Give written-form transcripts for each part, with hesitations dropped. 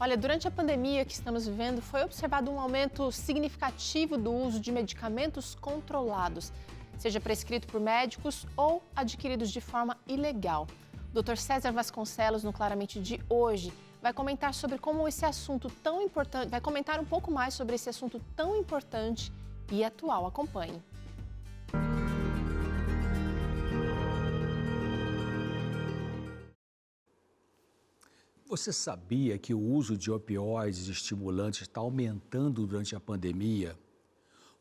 Olha, durante a pandemia que estamos vivendo, foi observado um aumento significativo do uso de medicamentos controlados, seja prescrito por médicos ou adquiridos de forma ilegal. O Dr. César Vasconcelos, no Claramente de hoje, vai comentar sobre como esse assunto tão importante, vai comentar um pouco mais sobre esse assunto tão importante e atual. Acompanhe. Você sabia que o uso de opioides e estimulantes está aumentando durante a pandemia?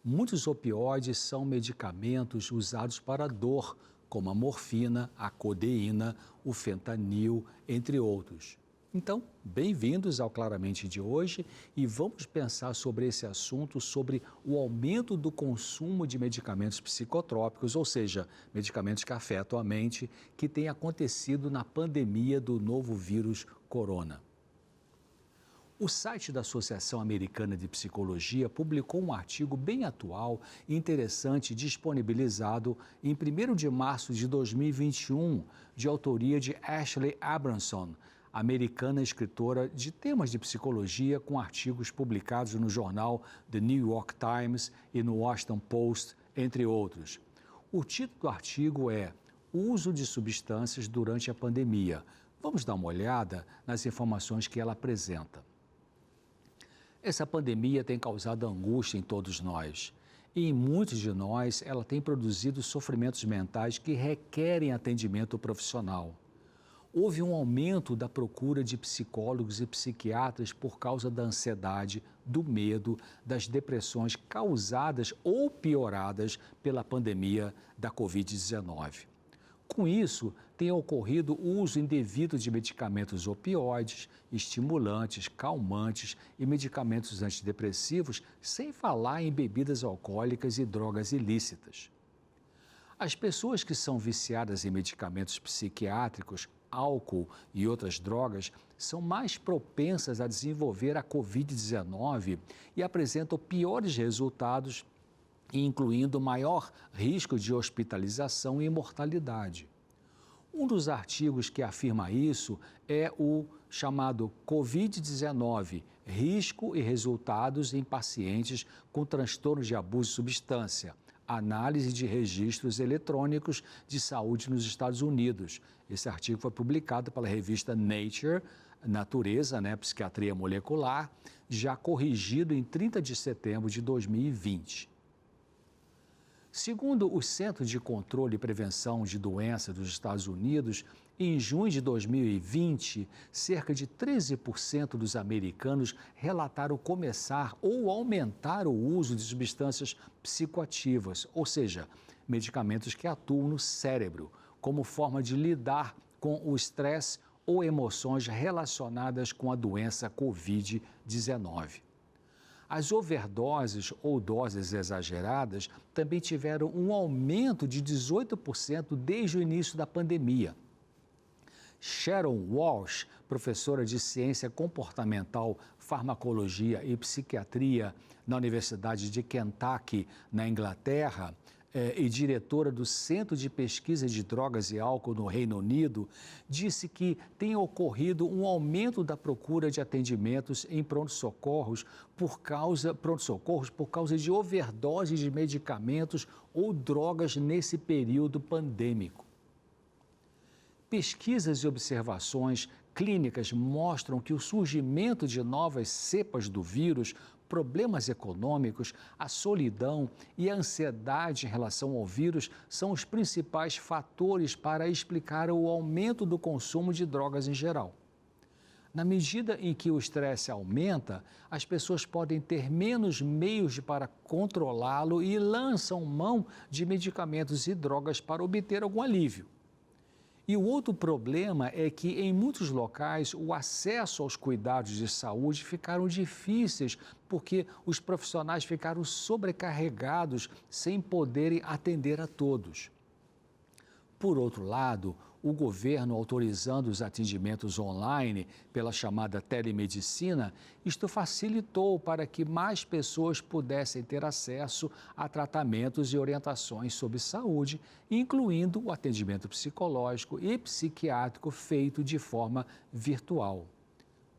Muitos opioides são medicamentos usados para dor, como a morfina, a codeína, o fentanil, entre outros. Então, bem-vindos ao Claramente de hoje e vamos pensar sobre esse assunto, sobre o aumento do consumo de medicamentos psicotrópicos, ou seja, medicamentos que afetam a mente, que tem acontecido na pandemia do novo vírus corona. O site da Associação Americana de Psicologia publicou um artigo bem atual e interessante disponibilizado em 1º de março de 2021, de autoria de Ashley Abramson, americana escritora de temas de psicologia, com artigos publicados no jornal The New York Times e no Washington Post, entre outros. O título do artigo é "O uso de substâncias durante a pandemia". Vamos dar uma olhada nas informações que ela apresenta. Essa pandemia tem causado angústia em todos nós. E em muitos de nós, ela tem produzido sofrimentos mentais que requerem atendimento profissional. Houve um aumento da procura de psicólogos e psiquiatras por causa da ansiedade, do medo, das depressões causadas ou pioradas pela pandemia da Covid-19. Com isso, tem ocorrido o uso indevido de medicamentos opioides, estimulantes, calmantes e medicamentos antidepressivos, sem falar em bebidas alcoólicas e drogas ilícitas. As pessoas que são viciadas em medicamentos psiquiátricos, álcool e outras drogas são mais propensas a desenvolver a Covid-19 e apresentam piores resultados, incluindo maior risco de hospitalização e mortalidade. Um dos artigos que afirma isso é o chamado Covid-19, risco e resultados em pacientes com transtornos de abuso de substância, análise de registros eletrônicos de saúde nos Estados Unidos. Esse artigo foi publicado pela revista Nature, Natureza, Psiquiatria Molecular, já corrigido em 30 de setembro de 2020. Segundo o Centro de Controle e Prevenção de Doenças dos Estados Unidos, em junho de 2020, cerca de 13% dos americanos relataram começar ou aumentar o uso de substâncias psicoativas, ou seja, medicamentos que atuam no cérebro, como forma de lidar com o estresse ou emoções relacionadas com a doença Covid-19. As overdoses ou doses exageradas também tiveram um aumento de 18% desde o início da pandemia. Sharon Walsh, professora de Ciência Comportamental, Farmacologia e Psiquiatria na Universidade de Kentucky, na Inglaterra, e diretora do Centro de Pesquisa de Drogas e Álcool no Reino Unido, disse que tem ocorrido um aumento da procura de atendimentos em pronto-socorros por causa de overdose de medicamentos ou drogas nesse período pandêmico. Pesquisas e observações clínicas mostram que o surgimento de novas cepas do vírus, problemas econômicos, a solidão e a ansiedade em relação ao vírus são os principais fatores para explicar o aumento do consumo de drogas em geral. Na medida em que o estresse aumenta, as pessoas podem ter menos meios para controlá-lo e lançam mão de medicamentos e drogas para obter algum alívio. E o outro problema é que, em muitos locais, o acesso aos cuidados de saúde ficaram difíceis porque os profissionais ficaram sobrecarregados sem poderem atender a todos. Por outro lado, o governo autorizando os atendimentos online pela chamada telemedicina, isto facilitou para que mais pessoas pudessem ter acesso a tratamentos e orientações sobre saúde, incluindo o atendimento psicológico e psiquiátrico feito de forma virtual.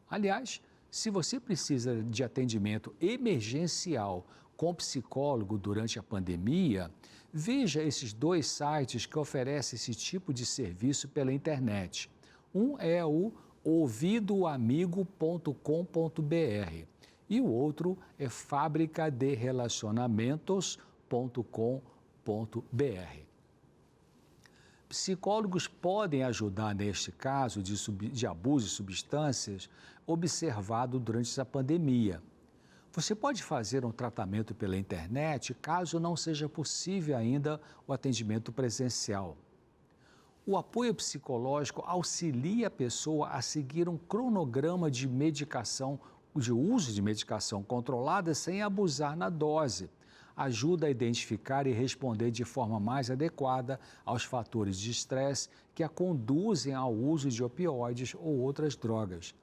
Aliás, Se você precisa de atendimento emergencial com psicólogo durante a pandemia, veja esses 2 sites que oferecem esse tipo de serviço pela internet. Um é o ouvidoamigo.com.br e o outro é fabricaderelacionamentos.com.br. Psicólogos podem ajudar neste caso de abuso de substâncias observado durante essa pandemia. Você pode fazer um tratamento pela internet caso não seja possível ainda o atendimento presencial. O apoio psicológico auxilia a pessoa a seguir um cronograma de uso de medicação controlada sem abusar na dose. Ajuda a identificar e responder de forma mais adequada aos fatores de estresse que a conduzem ao uso de opioides ou outras drogas.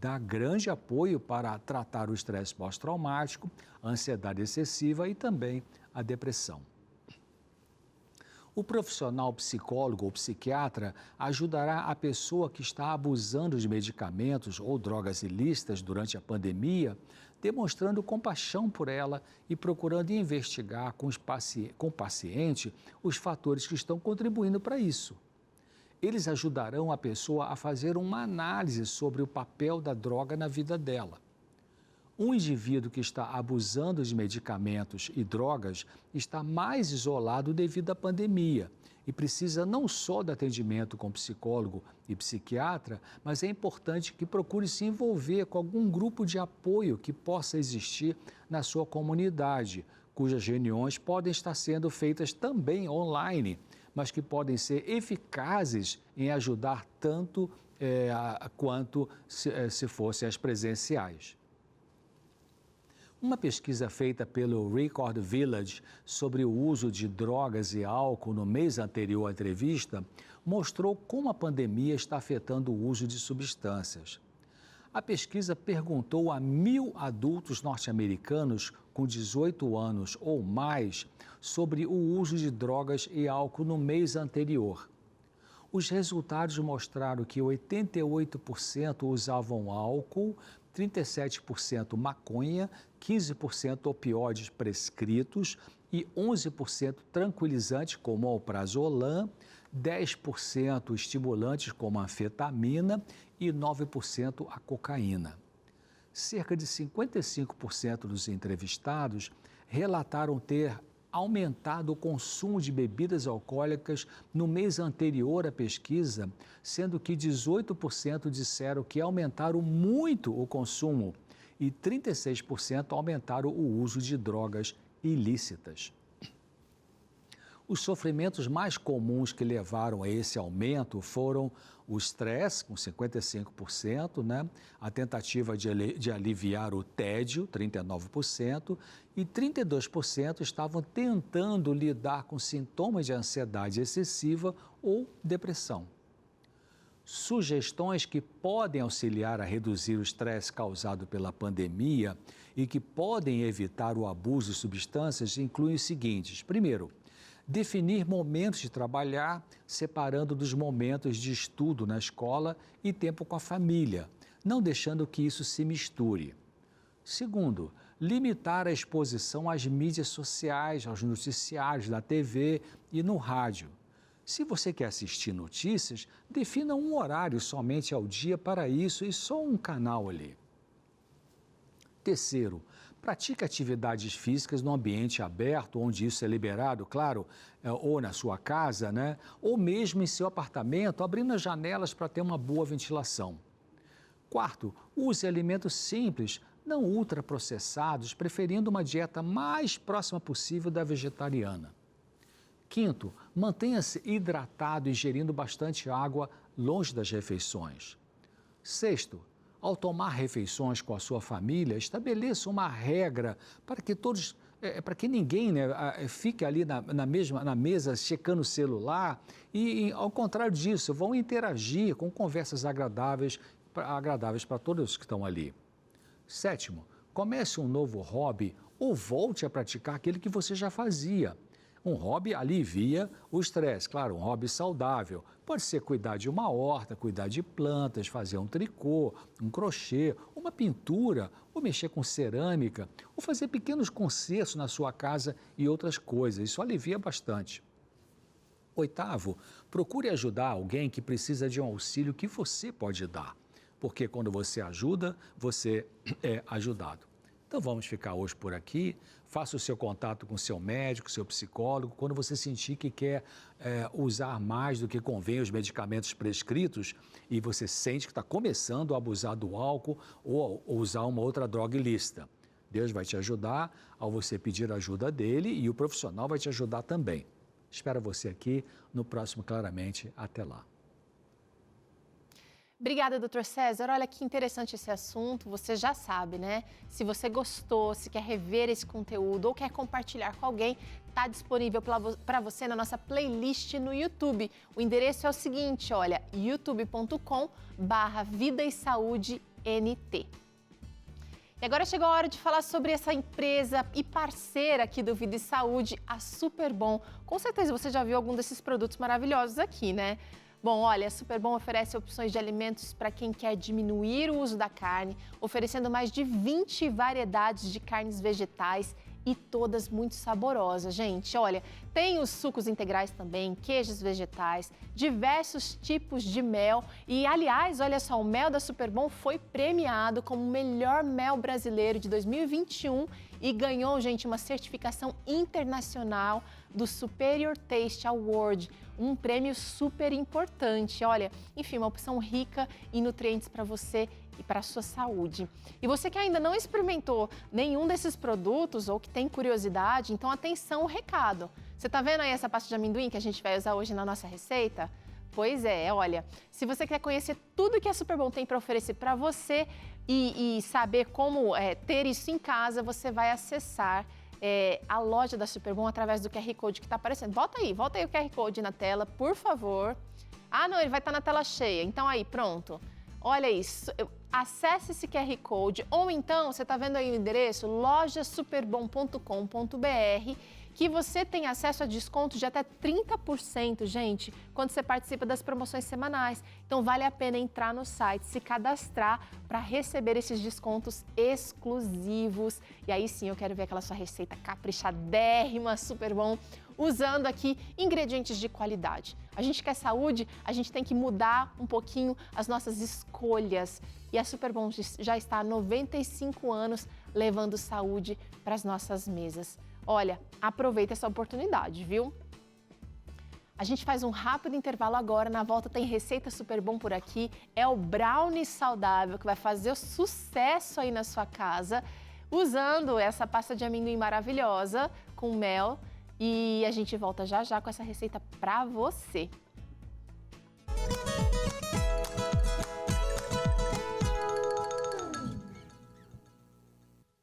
Dá grande apoio para tratar o estresse pós-traumático, a ansiedade excessiva e também a depressão. O profissional psicólogo ou psiquiatra ajudará a pessoa que está abusando de medicamentos ou drogas ilícitas durante a pandemia, demonstrando compaixão por ela e procurando investigar com o paciente os fatores que estão contribuindo para isso. Eles ajudarão a pessoa a fazer uma análise sobre o papel da droga na vida dela. Um indivíduo que está abusando de medicamentos e drogas está mais isolado devido à pandemia e precisa não só de atendimento com psicólogo e psiquiatra, mas é importante que procure se envolver com algum grupo de apoio que possa existir na sua comunidade, cujas reuniões podem estar sendo feitas também online, mas que podem ser eficazes em ajudar tanto quanto se fossem as presenciais. Uma pesquisa feita pelo Record Village sobre o uso de drogas e álcool no mês anterior à entrevista mostrou como a pandemia está afetando o uso de substâncias. A pesquisa perguntou a 1.000 adultos norte-americanos com 18 anos ou mais sobre o uso de drogas e álcool no mês anterior. Os resultados mostraram que 88% usavam álcool, 37% maconha, 15% opioides prescritos e 11% tranquilizantes como alprazolam, 10% estimulantes como anfetamina e 9% a cocaína. Cerca de 55% dos entrevistados relataram ter aumentado o consumo de bebidas alcoólicas no mês anterior à pesquisa, sendo que 18% disseram que aumentaram muito o consumo e 36% aumentaram o uso de drogas ilícitas. Os sofrimentos mais comuns que levaram a esse aumento foram o estresse, com 55%, a tentativa de aliviar o tédio, 39%, e 32% estavam tentando lidar com sintomas de ansiedade excessiva ou depressão. Sugestões que podem auxiliar a reduzir o estresse causado pela pandemia e que podem evitar o abuso de substâncias incluem os seguintes. Primeiro, definir momentos de trabalhar, separando dos momentos de estudo na escola e tempo com a família, não deixando que isso se misture. Segundo, limitar a exposição às mídias sociais, aos noticiários da TV e no rádio. Se você quer assistir notícias, defina um horário somente ao dia para isso e só um canal ali. Terceiro, pratique atividades físicas no ambiente aberto, onde isso é liberado, claro, ou na sua casa, ou mesmo em seu apartamento, abrindo as janelas para ter uma boa ventilação. Quarto, use alimentos simples, não ultraprocessados, preferindo uma dieta mais próxima possível da vegetariana. Quinto, mantenha-se hidratado e ingerindo bastante água longe das refeições. Sexto, ao tomar refeições com a sua família, estabeleça uma regra para que ninguém fique ali na mesa checando o celular e, ao contrário disso, vão interagir com conversas agradáveis para todos que estão ali. Sétimo, comece um novo hobby ou volte a praticar aquele que você já fazia. Um hobby alivia o estresse, claro, um hobby saudável. Pode ser cuidar de uma horta, cuidar de plantas, fazer um tricô, um crochê, uma pintura, ou mexer com cerâmica, ou fazer pequenos concertos na sua casa e outras coisas. Isso alivia bastante. Oitavo, procure ajudar alguém que precisa de um auxílio que você pode dar, porque quando você ajuda, você é ajudado. Então vamos ficar hoje por aqui, faça o seu contato com o seu médico, seu psicólogo, quando você sentir que quer usar mais do que convém os medicamentos prescritos e você sente que está começando a abusar do álcool ou usar uma outra droga ilícita. Deus vai te ajudar ao você pedir ajuda dele e o profissional vai te ajudar também. Espero você aqui no próximo Claramente. Até lá. Obrigada, doutor César. Olha que interessante esse assunto. Você já sabe, né? Se você gostou, se quer rever esse conteúdo ou quer compartilhar com alguém, está disponível para você na nossa playlist no YouTube. O endereço é o seguinte, olha, youtube.com/Vida e Saúde NT. E agora chegou a hora de falar sobre essa empresa e parceira aqui do Vida e Saúde, a Superbom. Com certeza você já viu algum desses produtos maravilhosos aqui, né? Bom, olha, a Superbom oferece opções de alimentos para quem quer diminuir o uso da carne, oferecendo mais de 20 variedades de carnes vegetais e todas muito saborosas, gente. Olha, tem os sucos integrais também, queijos vegetais, diversos tipos de mel. E, aliás, olha só, o mel da Superbom foi premiado como o melhor mel brasileiro de 2021 e ganhou, gente, uma certificação internacional do Superior Taste Award, um prêmio super importante. Olha, enfim, uma opção rica em nutrientes para você e para a sua saúde. E você que ainda não experimentou nenhum desses produtos ou que tem curiosidade, então atenção, o recado. Você está vendo aí essa pasta de amendoim que a gente vai usar hoje na nossa receita? Pois é, olha, se você quer conhecer tudo que a Superbom tem para oferecer para você e saber como ter isso em casa, você vai acessar a loja da Superbom através do QR Code que está aparecendo. Volta aí o QR Code na tela, por favor. Ah, não, ele vai estar na tela cheia. Então aí, pronto. Olha isso, acesse esse QR Code ou então, você está vendo aí o endereço, lojasuperbom.com.br, que você tem acesso a descontos de até 30%, gente, quando você participa das promoções semanais. Então, vale a pena entrar no site, se cadastrar para receber esses descontos exclusivos. E aí sim, eu quero ver aquela sua receita caprichadérrima, Superbom, usando aqui ingredientes de qualidade. A gente quer saúde, a gente tem que mudar um pouquinho as nossas escolhas. E a Superbom já está há 95 anos levando saúde para as nossas mesas. Olha, aproveita essa oportunidade, viu? A gente faz um rápido intervalo agora, na volta tem receita Superbom por aqui. É o brownie saudável que vai fazer o sucesso aí na sua casa, usando essa pasta de amendoim maravilhosa com mel. E a gente volta já já com essa receita para você.